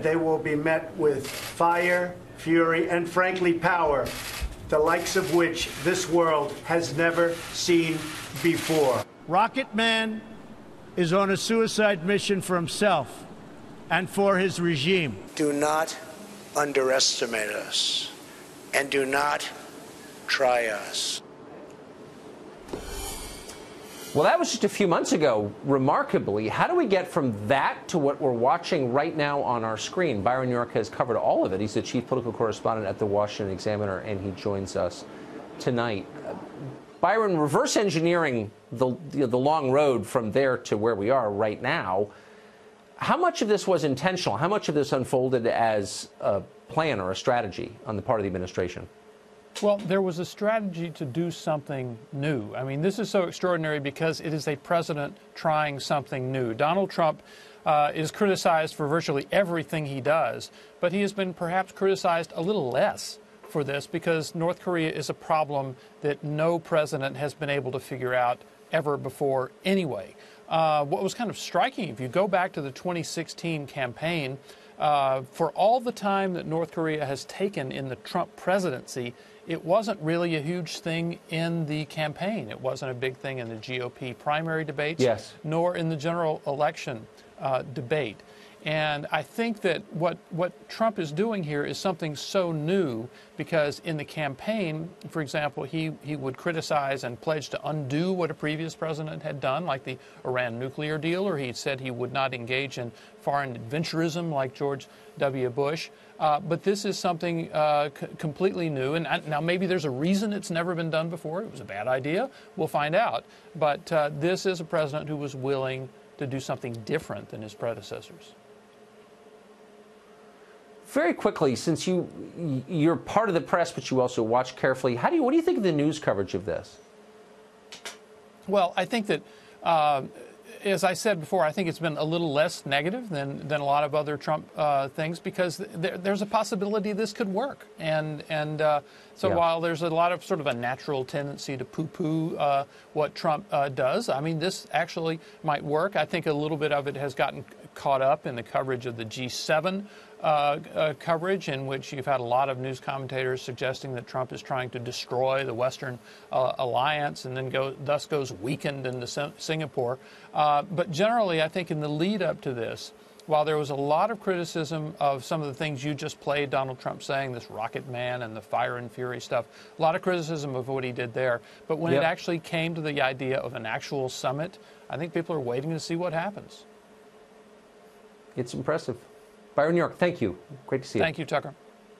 they will be met with fire, fury, and frankly power, the likes of which this world has never seen before. Rocket Man is on a suicide mission for himself and for his regime. Do not underestimate us, and do not try us. Well, that was just a few months ago, remarkably. How do we get from that to what we're watching right now on our screen? Byron York has covered all of it. He's the chief political correspondent at the Washington Examiner, and he joins us tonight. Byron, reverse engineering the long road from there to where we are right now, how much of this was intentional? How much of this unfolded as a plan or a strategy on the part of the administration? Well, there was a strategy to do something new. I mean, this is so extraordinary because it is a president trying something new. Donald Trump is criticized for virtually everything he does, but he has been perhaps criticized a little less for this because North Korea is a problem that no president has been able to figure out ever before anyway. What was kind of striking, if you go back to the 2016 campaign, for all the time that North Korea has taken in the Trump presidency, it wasn't really a huge thing in the campaign. It wasn't a big thing in the GOP primary debates, yes, nor in the general election debate. And I think that what Trump is doing here is something so new because in the campaign, for example, he would criticize and pledge to undo what a previous president had done, like the Iran nuclear deal, or he said he would not engage in foreign adventurism like George W. Bush. But this is something completely new. And now maybe there's a reason it's never been done before. It was a bad idea. We'll find out. But this is a president who was willing to do something different than his predecessors. Very quickly, since you're part of the press, but you also watch carefully, what do you think of the news coverage of this? Well, I think that, as I said before, I think it's been a little less negative than a lot of other Trump things because there's a possibility this could work. And so while there's a lot of sort of a natural tendency to poo-poo what Trump does, I mean, this actually might work. I think a little bit of it has gotten caught up in the coverage of the G7 coverage, in which you've had a lot of news commentators suggesting that Trump is trying to destroy the Western alliance and then thus goes weakened into Singapore. But generally, I think in the lead up to this, while there was a lot of criticism of some of the things you just played, Donald Trump saying this Rocket Man and the fire and fury stuff, a lot of criticism of what he did there. But when it actually came to the idea of an actual summit, I think people are waiting to see what happens. It's impressive. Byron York, thank you. Great to see you. Thank you, Tucker.